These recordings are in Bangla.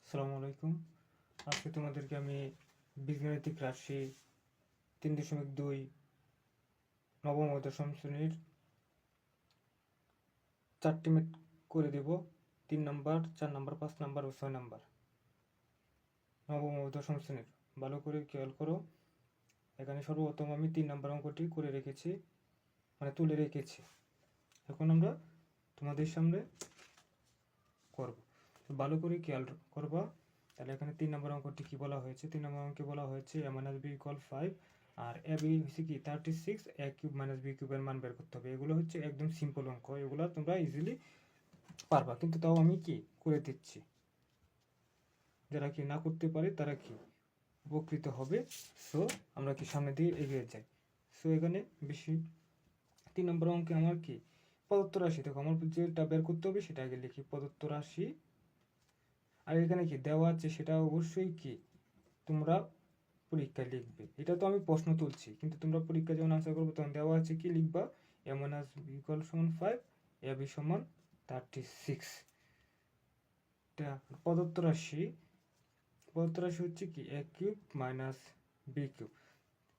আসসালামু আলাইকুম। আজকে তোমাদেরকে আমি বীজগাণিতিক রাশি 3.2 নবম ও দশম শ্রেণীর 4টি ম্যাথ করে দেব। 3 নম্বর, 4 নম্বর, 5 নম্বর ও 6 নম্বর নবম ও দশম শ্রেণীর। ভালো করে খেয়াল করো। এখানে সর্বপ্রথম আমি 3 নম্বর অঙ্কটি করে রেখেছি, মানে তুলে রেখেছি। এখন আমরা তোমাদের সামনে করব, ভালো করে খেয়াল করবা। তাহলে এখানে 3 নম্বর অঙ্কটি কি বলা হয়েছে? 3 নম্বর অঙ্কে বলা হয়েছে a - b = 5 R a b হচ্ছে কি 36, a³ - b³ এর মান বের করতে হবে। এগুলো হচ্ছে একদম সিম্পল অঙ্ক, এগুলো তোমরা ইজিলি পারবা, কিন্তু তাও আমি কি করে দিচ্ছি। যারা কি না করতে পারে তারা কি উপকৃত হবে। সো আমরা কি সামনে দিয়ে এগিয়ে যাই। সো এখানে বেশি 3 নম্বর অঙ্কে আমার কি প্রদত্ত রাশি, দেখো আমার যেটা বের করতে হবে সেটা আগে লিখি, প্রদত্ত রাশি। আর এখানে কি দেওয়া আছে সেটা অবশ্যই কি তোমরা পরীক্ষায় লিখবে। এটা তো আমি প্রশ্ন তুলছি, কিন্তু তোমরা পরীক্ষায় যখন আনসার করবে তখন দেওয়া আছে কি লিখবা, a - b = 5, ab = 36। এটা প্রদত্ত রাশি হচ্ছে কি a³ - b³।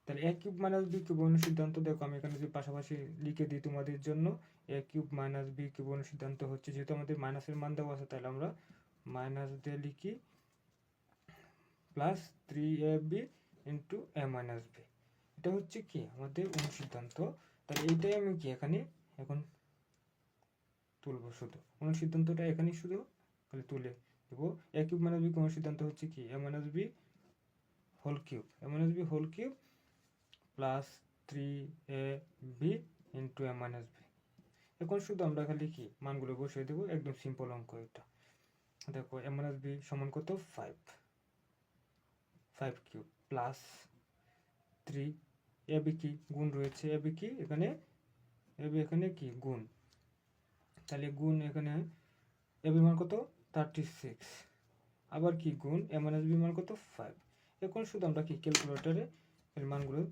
তাহলে a³ - b³ অনুসিদ্ধান্ত দেখো আমি এখানে যদি পাশাপাশি লিখে দিই তোমাদের জন্য, a³ - b³ অনুসিদ্ধান্ত হচ্ছে, যেহেতু আমাদের মাইনাসের মান দেওয়া আছে তাহলে আমরা মাইনাস দিয়ে লিখি plus 3ab into a - b। এটা হচ্ছে কি আমাদের অনুসিদ্ধান্ত। তাহলে এইটাই আমি কি এখানে এখন তুলব, শুধু অনুসিদ্ধান্তটা এখানে শুধু তাহলে তুলে দেবো। a³ - b অনুসিদ্ধান্ত হচ্ছে কি a - b whole cube, plus 3ab into a - b। এখন শুধু আমরা খালি কি মানগুলো বসিয়ে দেবো, একদম সিম্পল অঙ্ক এটা। দেখো a - b সমান কত 5 কিউব প্লাস 3 ab কি গুণ রয়েছে, ab কি এখানে কি গুণ, তাহলে গুণ এখানে ab মান কত 36, আবার কি গুণ a - b মান কত 5। এখন শুধু আমরা কি ক্যালকুলেটরে এর মানগুলো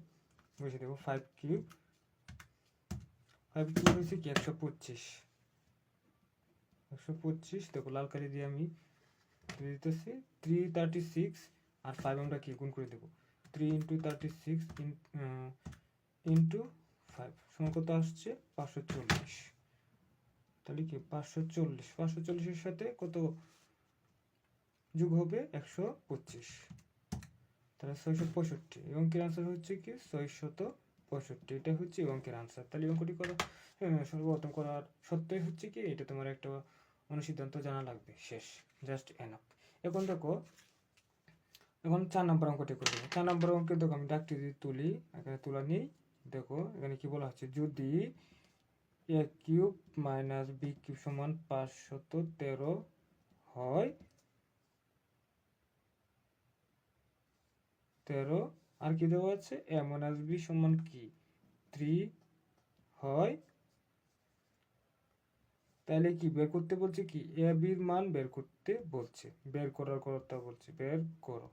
বসিয়ে দেবো। 5 কিউব হচ্ছে কি 125। দেখো লাল কালি দিয়ে আমি দিতেছি 336 আর 5 আমরা কি গুণ করে দেবো, 3 ইন্টু 36 ইন্টু 5 সমান কত আসছে 540। তাহলে কি 540 এর সাথে কত যোগ হবে 125, তাহলে 665। এই অঙ্কের আনসার হচ্ছে কি 665। এটা হচ্ছে এই অঙ্কের আনসার। তাহলে এই অঙ্কটি করা সর্বপ্রথম করার সত্যই হচ্ছে কি এটা তোমার একটা অনুসিদ্ধান্ত জানা লাগবে, শেষ, জাস্ট এনাফ। এখন দেখো এখন 4 নম্বর অঙ্কটি করে দেবো। 4 নম্বর অঙ্কে দেখো আমি ডাকটি যদি তুলি, এখানে তুলা নিই। দেখো এখানে কি বলা হচ্ছে, যদি a³ - b³ সমান 513 হয়, 13 আর কি দেওয়া আছে a - b সমান কি 3 হয়, তাহলে কি বের করতে বলছে, কি a b এর মান বের করতে বলছে, বের করার কথা বলছে, বের করো।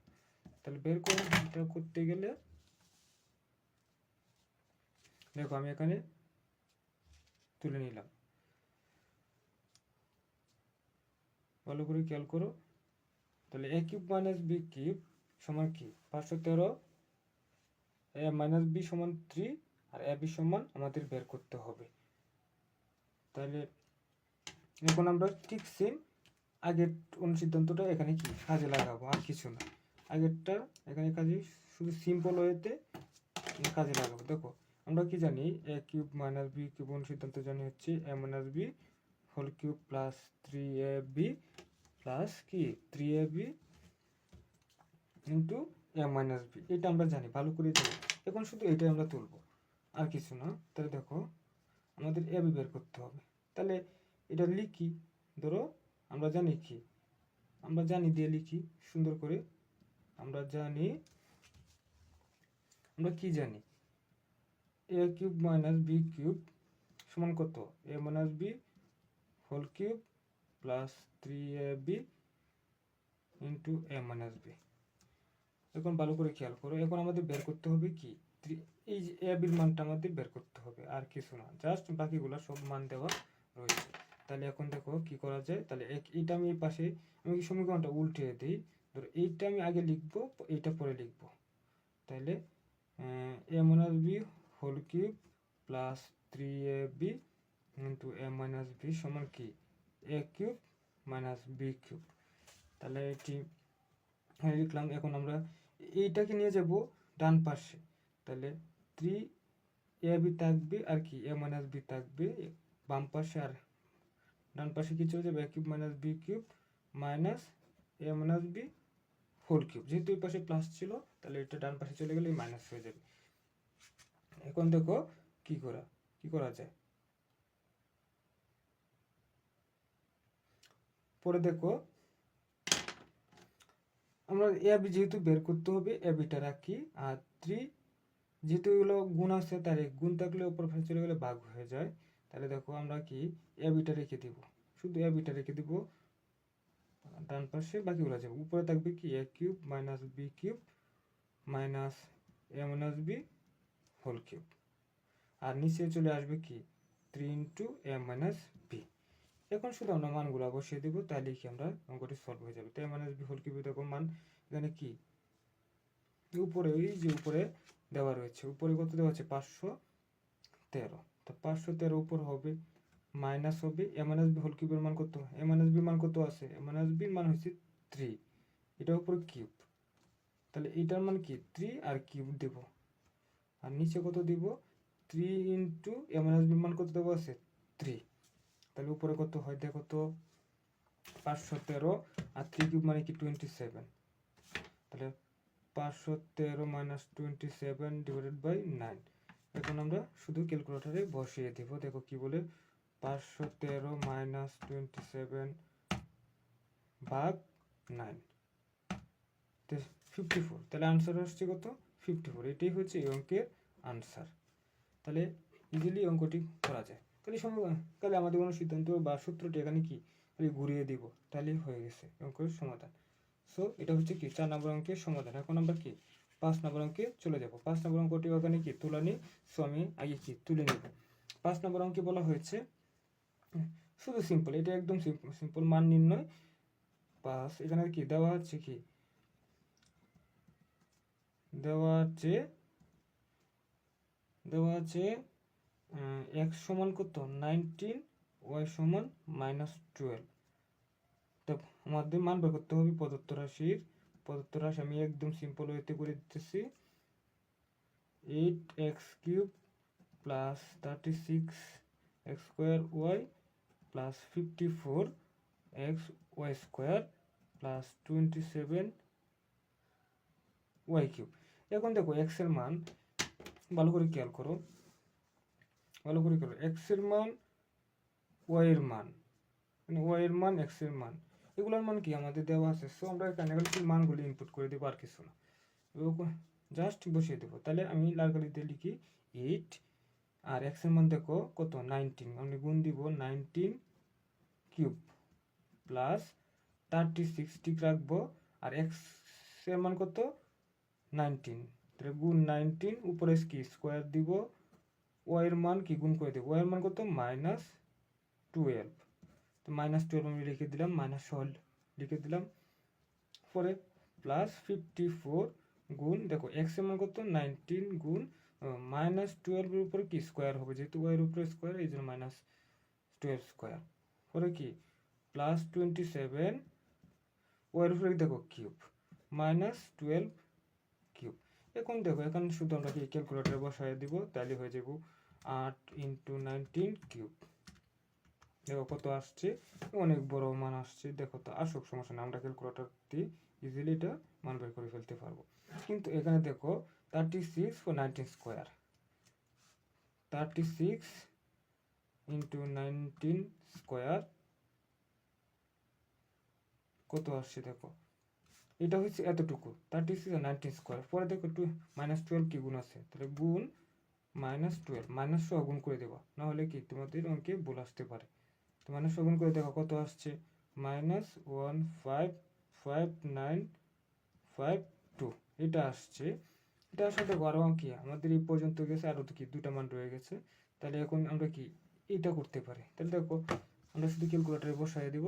তাহলে বের করো, এটা করতে গেলে দেখো আমি এখানে তুলে নিলাম, ভালো করে খেয়াল করো। তাহলে a³ - b³ সমান কি 513, a - b সমান 3 আর ab সমান আমাদের বের করতে হবে। তাহলে এখন আমরা ঠিক সেম আগের অনুসিদ্ধান্তটা এখানে কি কাজে লাগাবো, আর কিছু না। আগেরটা এখানে কাজে শুধু সিম্পল ওয়েতে কাজে লাগাবো। দেখো আমরা কি জানি a³ - b³ অনুসিদ্ধান্ত জানি হচ্ছে a - b whole cube plus 3ab plus কি 3ab ইন্টু a - b। এটা আমরা জানি, ভালো করে জানি। এখন শুধু এটাই আমরা তুলবো, আর কিছু না। তাহলে দেখো আমাদের ab বের করতে হবে। তাহলে এটা লিখি, ধরো আমরা জানি কি, আমরা জানি দিয়ে লিখি সুন্দর করে। আমরা কি জানি a³ - b³ সমান কত a - b whole cube plus 3ab into a - b। এখন ভালো করে খেয়াল করো, এখন আমাদের বের করতে হবে কি এই যে ab এর মানটা আমাদের বের করতে হবে, আর কিছু না, জাস্ট বাকিগুলো সব মান দেওয়া রয়েছে। তাহলে এখন দেখো কি করা যায়। তাহলে এইটা আমি এই পাশে আমি কি সমীকরণটা উল্টে দিই, ধরো এইটা আমি আগে লিখবো, এইটা পরে লিখবো। তাহলে a minus B whole cube plus 3ab into a minus B সমান কি a cube minus B cube. তাহলে এটি লিখলাম। এখন আমরা এইটাকে নিয়ে যাব ডান পাশে, তাহলে 3ab থাকবে আর কি a মাইনাস বি থাকবে বাম পাশে, আর ডান পাশে কি চলে যাবে a cube minus B cube minus a minus B whole cube. যেহেতু এই পাশে প্লাস ছিল তাহলে এটা ডান পাশে চলে গেলে মাইনাস হয়ে যাবে। এখন দেখো কি করা যায়। পরে দেখো আমরা a b যেহেতু বের করতে হবে a bটা রাখি, আর 3 যেহেতু এগুলো গুণ আছে তার গুণ থাকলে উপর পাশে চলে গেলে ভাগ হয়ে যায়। তাহলে দেখো আমরা কি a bটা রেখে দিব, শুধু a bটা রেখে দিব ডান পাশে, বাকিগুলো যাবে। উপরে থাকবে কি a cube minus B cube minus a minus B whole cube, আর নিচে চলে আসবে কি 3 ইন্টু a মাইনাস বি। এখন শুধু আমরা মানগুলো বসিয়ে দেবো, তাহলে কি আমরা অঙ্কটি সলভ হয়ে যাবে। তো a minus B whole cube দেখো মান এখানে কি উপরে ওই যে উপরে দেওয়া রয়েছে, উপরে কত দেওয়া আছে 513, তো 513 উপর হবে মাইনাস হবে a মাইনাস বি হোল কিউবের মান কত, a মাইনাস বি মান কত আছে, a মাইনাস বি মান হচ্ছে 3, এটার উপর কিউব, তাহলে এটার মান কি 3 আর কিউব দেব, আর নিচে কত দিব 3 ইন্টু a মাইনাস বি মান কত দেবো আছে 3, তাহলে উপরে কত হয় দেখো তো 513 আর 3 কিউব মানে কি 27, তাহলে 513 মাইনাস 27 ডিভাইডেড বাই 9। এখন আমরা শুধু ক্যালকুলেটরে বসিয়ে দেব, দেখো কি বলে 513 মাইনাস 27 ভাগ 9 54, তাহলে আনসার আসছে কত 54। এটাই হচ্ছে এই অঙ্কের আনসার। তাহলে ইজিলি অঙ্কটি করা যায়। তাহলে আমাদের কোনো সিদ্ধান্ত বা সূত্রটি এখানে কি ঘুরিয়ে দিব, তাহলেই হয়ে গেছে অঙ্কের সমাধান। সো এটা হচ্ছে কি 4 নম্বর অঙ্কের সমাধান। এখন আমরা কি 5 নম্বর অঙ্কে চলে যাব। 5 নম্বর অঙ্কটি ওখানে কি তুলা নেই, সো আমি আগে কি তুলে নেব। 5 নম্বর অঙ্কে বলা হয়েছে শুধু সিম্পল, এটা একদম সিম্পল মান নির্ণয় 5। এখানে কি দেওয়া আছে কি দেওয়া আছে x সমান কত 19, y সমান -12। তো আমাদের মান বের করতে হবে প্রদত্ত রাশির। প্রদত্ত রাশি আমি একদম সিম্পল ওয়েতে করে দিতেছি, 8x cube plus 36x square y plus 54x y square plus 27y cube. এখন দেখো x এর মান ভালো করে খেয়াল করো, x এর মান y এর মান, মানে y এর মান x এর মান, এগুলোর মান কি আমাদের দেওয়া আছে। সো আমরা এখানে মানগুলি ইনপুট করে দেবো, আর কিছু না, জাস্ট বসিয়ে দেবো। তাহলে আমি লাল কালি দিয়ে লিখি 8, আর x এর মান দেখো কত 19, আমি গুণ দিব 19 কিউব প্লাস 36 ঠিক রাখবো, আর x এর মান কত 19, তাহলে গুণ 19 উপরে কি স্কোয়ার দিব, y এর মান কি গুণ করে দেবো, y এর মান কত -12, তো -12 আমি লিখে দিলাম, -12 লিখে দিলাম। পরে প্লাস 54 গুণ দেখো x এর মান কত 19 গুণ -12 এর উপর কি স্কোয়ার হবে, যেহেতু y এর উপরে স্কোয়ার এই জন্য -12 স্কোয়ার, পরে কি প্লাস 27 y এর উপরে দেখো কিউব -12 কিউব। এখন দেখো এখানে শুধু আমরা কি ক্যালকুলেটরে বসায় দিব, তাহলে হয়ে যাব 8 × 19 কিউব। দেখো কত আসছে, অনেক বড় মান আসছে। দেখো তো আসুক, সমস্যা না, আমরা ক্যালকুলেটর দিয়ে ইজিলি এটা মান বের করে ফেলতে পারবো। কিন্তু এখানে দেখো 36 ও 19 স্কোয়ার, 36 × 19 স্কোয়ার কত আসছে দেখো, এটা হচ্ছে এতটুকু 36 আর 19 স্কোয়ার। পরে দেখো -12 কি গুণ আছে, তাহলে গুণ -12 মাইনাস সহ গুণ করে দেবো, না হলে কি তোমাদের অঙ্কে ভুল আসতে পারে। তো মাইনাস সহ গুণ করে দেখো কত আসছে -1559552, এটা আসছে। এটা আসার দেখো আরও কি আমাদের এই পর্যন্ত গেছে, আরও কি দুটা মান রয়ে গেছে। তাহলে এখন আমরা কি এটা করতে পারি, তাহলে দেখো আমরা শুধু ক্যালকুলেটরে বসাই দিব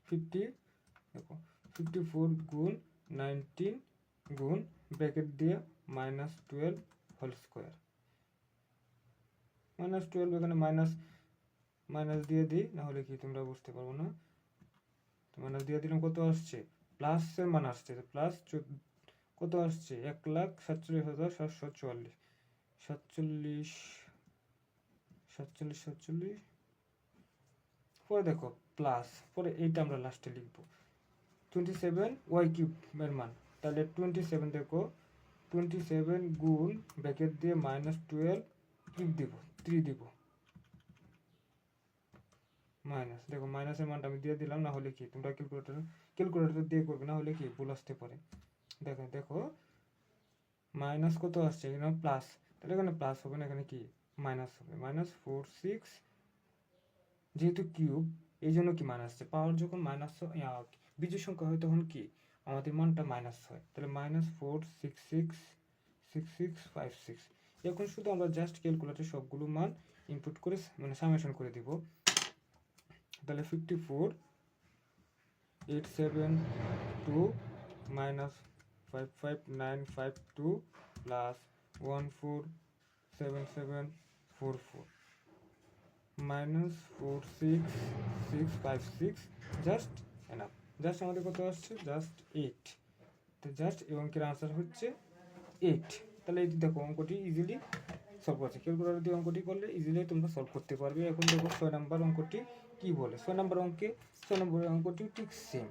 54 গুণ 19 গুণ ব্র্যাকেট দিয়ে -12 হোল স্কোয়ার। -12 এখানে মাইনাস দিয়ে দিই, না হলে কি তোমরা বুঝতে পারবো না। মাইনাস দিয়ে দিলাম, কত আসছে? প্লাসের মান আসছে, প্লাস কত আসছে? 1,47,744 47 পরে দেখো প্লাস, পরে এইটা আমরা লাস্টে লিখবো 27 ওয়াই কিউবের মান। তাহলে 27 দেখো 27 গুণ ব্র্যাকেট দিয়ে -12 কিউব দিব 3 দিব মাইনাস, দেখো মাইনাসের মানটা আমি দিয়ে দিলাম, না হলে কি তোমরা ক্যালকুলেটর দিয়ে করবে, না হলে কি ভুল আসতে পারে। দেখো মাইনাস কত আসছে? এখানে প্লাস, তাহলে এখানে প্লাস হবে না, এখানে কি মাইনাস হবে। -46 যেহেতু কিউব এই জন্য কি মাইনাস আসছে। পাওয়ার যখন মাইনাস বিজোড় সংখ্যা হয় তখন কি আমাদের মানটা মাইনাস হয়। তাহলে -4666656। এখন শুধু আমরা জাস্ট ক্যালকুলেটরে সবগুলো মান ইনপুট করে মানে সামেশন করে দিব। তাহলে 54,872 -55952 প্লাস 147744 -46656 জাস্ট এনাফ। জাস্ট আমাদের কত আসছে? জাস্ট 8। তো জাস্ট এই অঙ্কের আনসার হচ্ছে 8। তাহলে এই দেখো অঙ্কটি ইজিলি সলভ করছে। ক্যালকুলেটর দিয়ে অঙ্কটি করলে ইজিলি তোমরা সলভ করতে পারবে। এখন দেখো 6 নম্বর অঙ্কটি কি বলে। 6 নম্বর অঙ্কটি ঠিক সেম।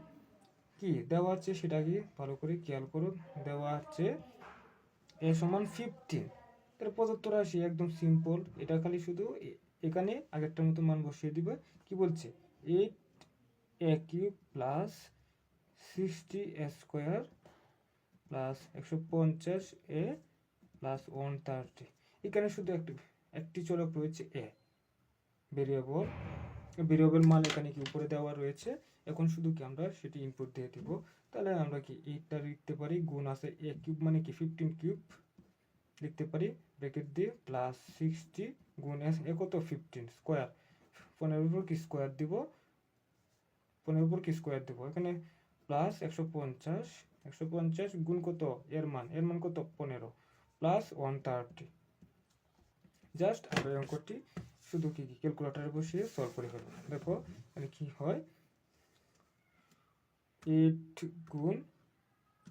কি দেওয়া আছে সেটা কি ভালো করে খেয়াল করো। দেওয়া আছে a সমান 15। তাহলে প্রদত্ত রাশি একদম সিম্পল, এটা খালি শুধু এখানে আগেরটার মতো মান বসিয়ে দিবে। কি বলছে? 8a cube plus 60a square plus 150a plus 130। এখানে শুধু একটি চলক রয়েছে a ভেরিয়েবল মান এখানে কি উপরে দেওয়া রয়েছে। এখন শুধু কি আমরা সেটি ইনপুট দিয়ে দিব। তাহলে আমরা কি এইটা লিখতে পারি, গুণ আছে a কিউব মানে কি 15 কিউব লিখতে পারি ব্র্যাকেট দিয়ে প্লাস 60 গুণ এ কত 15 স্কোয়ার, 15 উপর কি স্কোয়ার দিব, 15 উপর কি স্কোয়ার দিব এখানে প্লাস 150 গুণ কত এর মান কত 15 প্লাস 130। জাস্ট আমরা এই অঙ্কটি শুধু কি ক্যালকুলেটরে বসিয়ে সলভ করে ফেলবো। দেখো এখানে কি হয়, 8 গুণ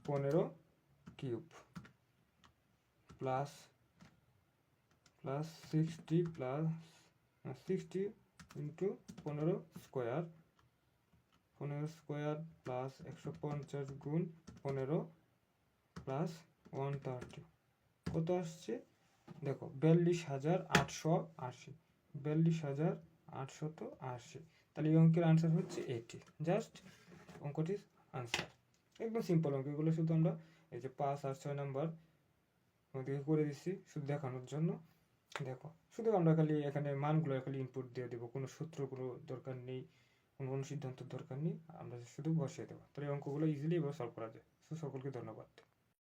15 cube plus 60 into 15 square plus 150 গুণ 15 প্লাস 130 কত আসছে? দেখো 42,880। 42,880। তাহলে এই অঙ্কের আনসার হচ্ছে 80। জাস্ট অঙ্কটির আনসার একদম সিম্পল অঙ্ক। এগুলো শুধু আমরা এই যে 5 আর 6 নাম্বার ওদিকে করে দিচ্ছি শুধু দেখানোর জন্য। দেখো শুধু আমরা খালি এখানে মানগুলো খালি ইনপুট দিয়ে দেবো, কোনো সূত্র কোনো দরকার নেই, কোনো সিদ্ধান্তের দরকার নেই, আমরা শুধু বসিয়ে দেবো। তাহলে এই অঙ্কগুলো ইজিলি এবার সলভ করা যায়। সকলকে ধন্যবাদ।